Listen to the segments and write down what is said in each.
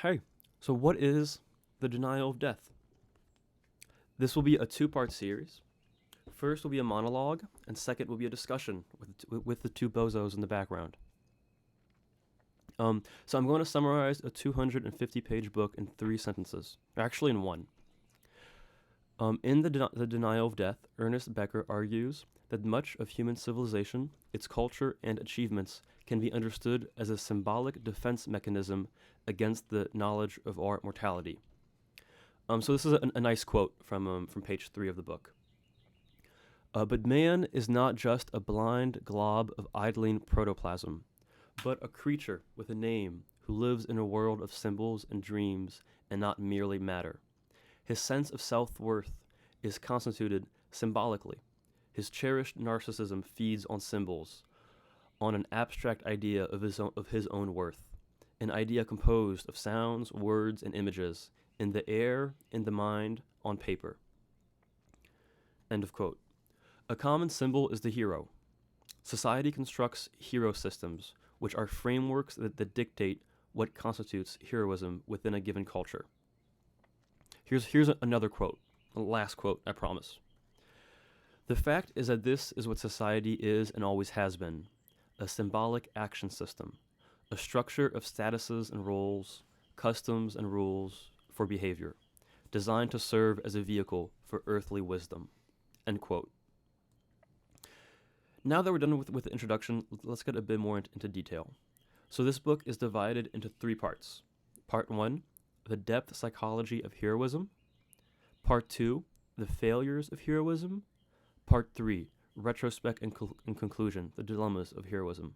Hey, so what is the denial of death? This will be a two-part series. First will be a monologue, and second will be a discussion with the two bozos in the background. So I'm going to summarize a 250-page book in 3 sentences, actually in one. In the Denial of Death, Ernest Becker argues that much of human civilization, its culture and achievements, can be understood as a symbolic defense mechanism against the knowledge of our mortality. So this is a nice quote from page 3 of the book. But man is not just a blind glob of idling protoplasm, but a creature with a name who lives in a world of symbols and dreams and not merely matter. His sense of self-worth is constituted symbolically. His cherished narcissism feeds on symbols, on an abstract idea of his own worth, an idea composed of sounds, words, and images, in the air, in the mind, on paper. End of quote. A common symbol is the hero. Society constructs hero systems, which are frameworks that dictate what constitutes heroism within a given culture. Here's another quote, the last quote, I promise. The fact is that this is what society is and always has been, a symbolic action system, a structure of statuses and roles, customs and rules for behavior, designed to serve as a vehicle for earthly wisdom. End quote. Now that we're done with the introduction, let's get a bit more into detail. So this book is divided into 3 parts. Part 1, the depth psychology of heroism. Part 2, the failures of heroism. Part 3, retrospect and conclusion, the dilemmas of heroism.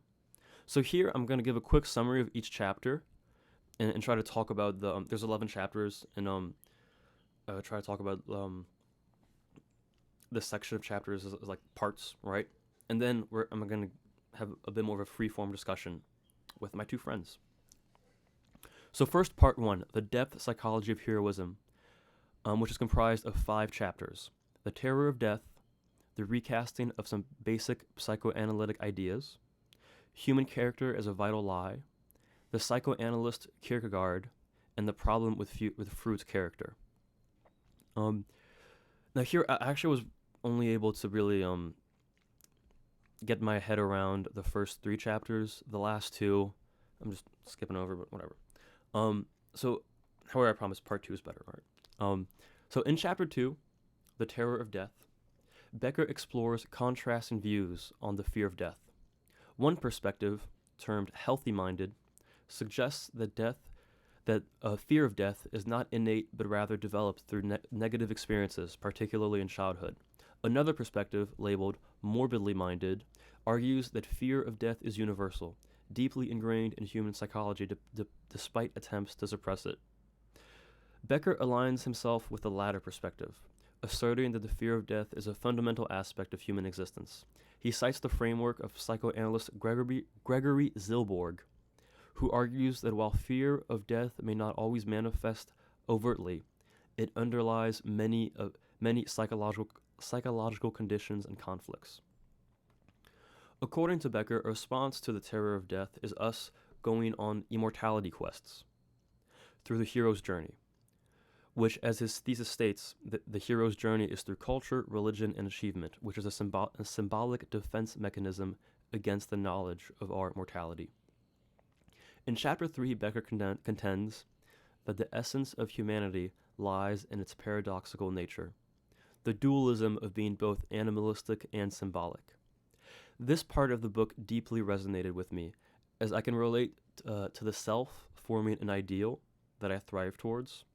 So here I'm going to give a quick summary of each chapter and try to talk about there's 11 chapters, and try to talk about this section of chapters as like parts, right? And then I'm going to have a bit more of a free-form discussion with my 2 friends. So first, part 1, the depth psychology of heroism, which is comprised of 5 chapters. The terror of death, the recasting of some basic psychoanalytic ideas, human character as a vital lie, the psychoanalyst Kierkegaard, and the problem with Freud's character. Now here, I actually was only able to really get my head around the first 3 chapters. The last 2, I'm just skipping over, but whatever. So, however, I promise part 2 is better, right? So in chapter 2, The Terror of Death, Becker explores contrasting views on the fear of death. One perspective, termed healthy-minded, suggests that fear of death is not innate but rather developed through negative experiences, particularly in childhood. Another perspective, labeled morbidly minded, argues that fear of death is universal, deeply ingrained in human psychology despite attempts to suppress it. Becker aligns himself with the latter perspective, asserting that the fear of death is a fundamental aspect of human existence. He cites the framework of psychoanalyst Gregory Zilborg, who argues that while fear of death may not always manifest overtly, it underlies many psychological conditions and conflicts. According to Becker, a response to the terror of death is us going on immortality quests through the hero's journey, which, as his thesis states, the hero's journey is through culture, religion, and achievement, which is a symbolic defense mechanism against the knowledge of our mortality. In Chapter 3, Becker contends that the essence of humanity lies in its paradoxical nature, the dualism of being both animalistic and symbolic. This part of the book deeply resonated with me, as I can relate to the self forming an ideal that I thrive towards,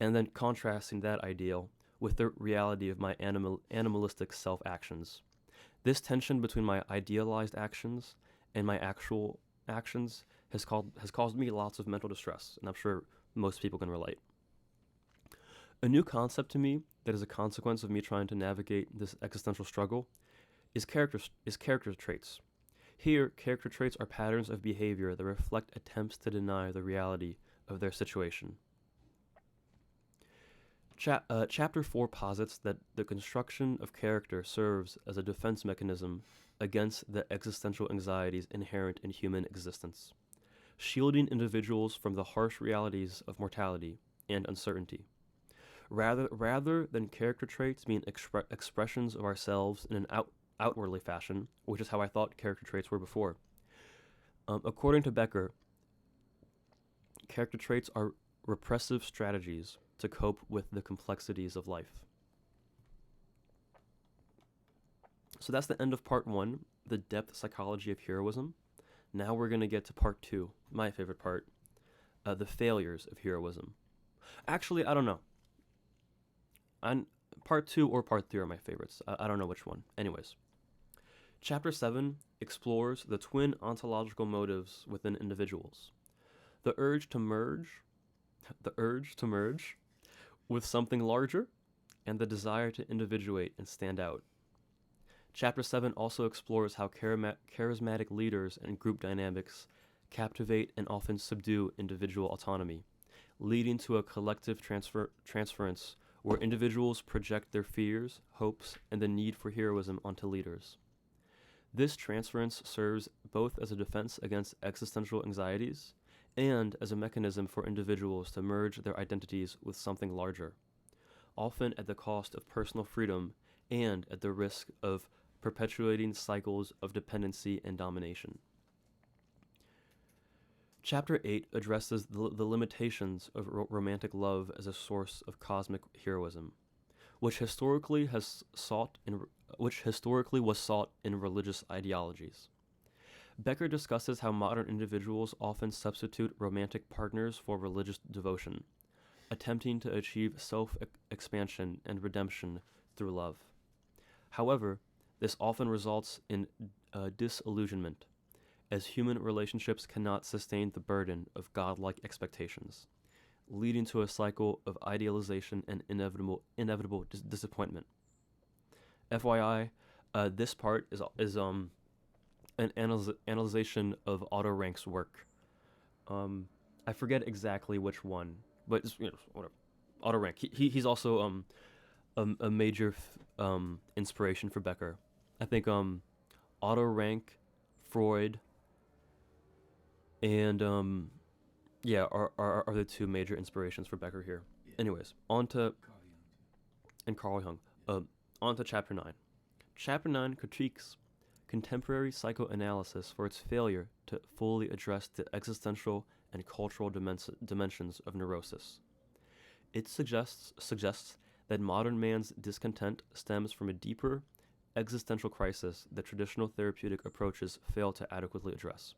and then contrasting that ideal with the reality of my animalistic self-actions. This tension between my idealized actions and my actual actions has caused me lots of mental distress, and I'm sure most people can relate. A new concept to me that is a consequence of me trying to navigate this existential struggle is character traits. Here, character traits are patterns of behavior that reflect attempts to deny the reality of their situation. Chapter 4 posits that the construction of character serves as a defense mechanism against the existential anxieties inherent in human existence. shielding individuals from the harsh realities of mortality and uncertainty. Rather than character traits being expressions of ourselves in an outwardly fashion, which is how I thought character traits were before. According to Becker, character traits are repressive strategies to cope with the complexities of life. So that's the end of part 1, the depth psychology of heroism. Now we're going to get to part 2, my favorite part, the failures of heroism. Actually, I don't know. Part 2 or part 3 are my favorites. I don't know which one. Anyways, Chapter 7 explores the twin ontological motives within individuals. The urge to merge with something larger, and the desire to individuate and stand out. Chapter 7 also explores how charismatic leaders and group dynamics captivate and often subdue individual autonomy, leading to a collective transference where individuals project their fears, hopes, and the need for heroism onto leaders. This transference serves both as a defense against existential anxieties and as a mechanism for individuals to merge their identities with something larger, often at the cost of personal freedom and at the risk of perpetuating cycles of dependency and domination. Chapter 8 addresses the limitations of romantic love as a source of cosmic heroism, which historically was sought in religious ideologies. Becker discusses how modern individuals often substitute romantic partners for religious devotion, attempting to achieve self-expansion and redemption through love. However, this often results in disillusionment, as human relationships cannot sustain the burden of godlike expectations, leading to a cycle of idealization and inevitable disappointment. FYI, this part is an analyzation of Otto Rank's work. I forget exactly which one, but it's, whatever. Otto Rank. He's also a major inspiration for Becker. I think Otto Rank, Freud, and are the two major inspirations for Becker here. Yeah. Anyways, on to Carl Jung. On to Chapter 9. Chapter 9 critiques contemporary psychoanalysis for its failure to fully address the existential and cultural dimensions of neurosis. It suggests that modern man's discontent stems from a deeper existential crisis that traditional therapeutic approaches fail to adequately address.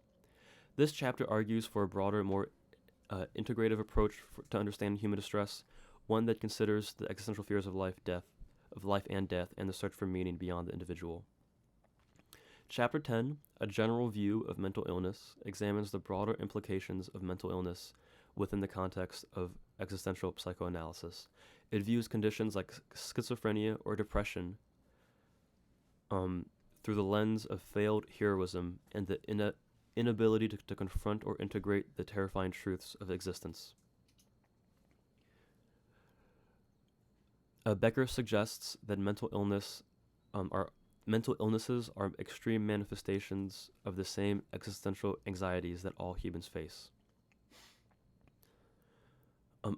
This chapter argues for a broader, more integrative approach to understanding human distress, one that considers the existential fears of life and death, and the search for meaning beyond the individual. Chapter 10, A General View of Mental Illness, examines the broader implications of mental illness within the context of existential psychoanalysis. It views conditions like schizophrenia or depression through the lens of failed heroism and the inability to confront or integrate the terrifying truths of existence. Becker suggests that mental illnesses are extreme manifestations of the same existential anxieties that all humans face.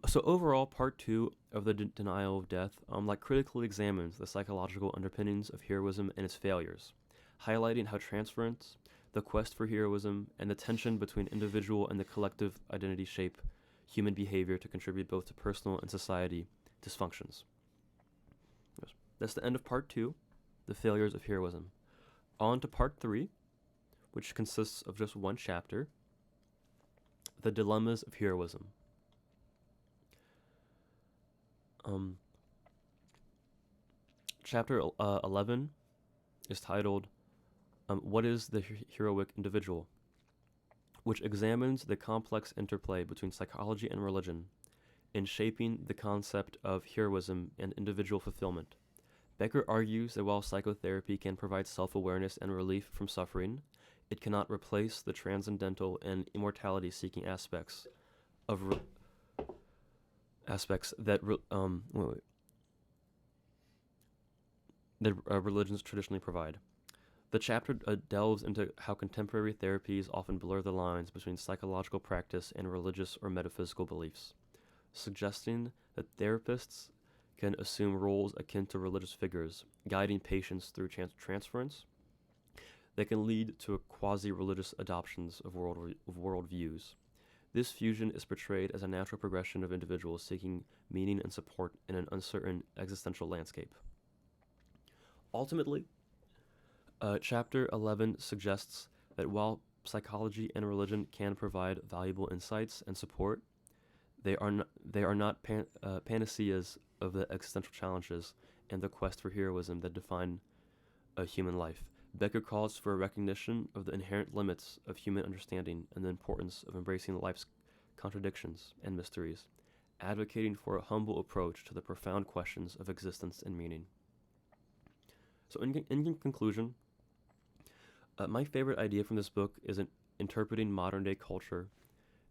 So overall, part 2 of the denial of death critically examines the psychological underpinnings of heroism and its failures, highlighting how transference, the quest for heroism, and the tension between individual and the collective identity shape human behavior to contribute both to personal and society dysfunctions. That's the end of part 2, the failures of heroism. On to part 3, which consists of just one chapter, the dilemmas of heroism. Chapter 11 is titled, What is the Heroic Individual?, which examines the complex interplay between psychology and religion in shaping the concept of heroism and individual fulfillment. Becker argues that while psychotherapy can provide self-awareness and relief from suffering, it cannot replace the transcendental and immortality-seeking aspects that religions traditionally provide. The chapter delves into how contemporary therapies often blur the lines between psychological practice and religious or metaphysical beliefs, suggesting that therapists can assume roles akin to religious figures, guiding patients through transference that can lead to quasi-religious adoptions of worldviews. This fusion is portrayed as a natural progression of individuals seeking meaning and support in an uncertain existential landscape. Ultimately, Chapter 11 suggests that while psychology and religion can provide valuable insights and support, they are not panaceas of the existential challenges and the quest for heroism that define a human life. Becker calls for a recognition of the inherent limits of human understanding and the importance of embracing life's contradictions and mysteries, advocating for a humble approach to the profound questions of existence and meaning. So in conclusion, my favorite idea from this book is interpreting modern-day culture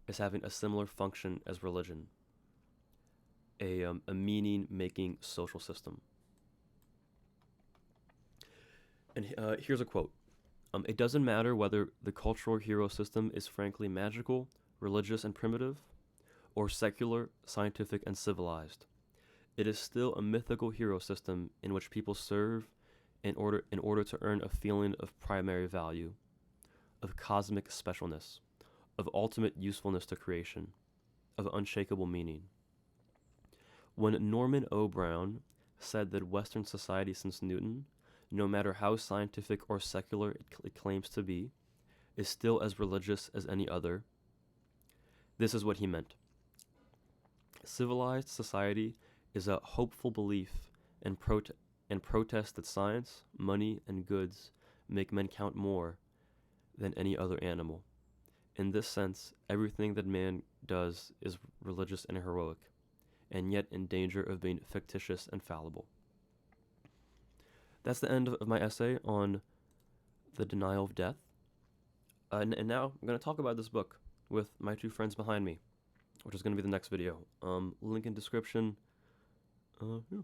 as having a similar function as religion, a meaning-making social system. And here's a quote. It doesn't matter whether the cultural hero system is frankly magical, religious, and primitive, or secular, scientific, and civilized. It is still a mythical hero system in which people serve in order to earn a feeling of primary value, of cosmic specialness, of ultimate usefulness to creation, of unshakable meaning. When Norman O. Brown said that Western society since Newton, no matter how scientific or secular it claims to be, is still as religious as any other, this is what he meant. Civilized society is a hopeful belief and protest that science, money, and goods make men count more than any other animal. In this sense, everything that man does is religious and heroic, and yet in danger of being fictitious and fallible. That's the end of my essay on the denial of death. And now I'm going to talk about this book with my two friends behind me, which is going to be the next video. Link in description. Yeah.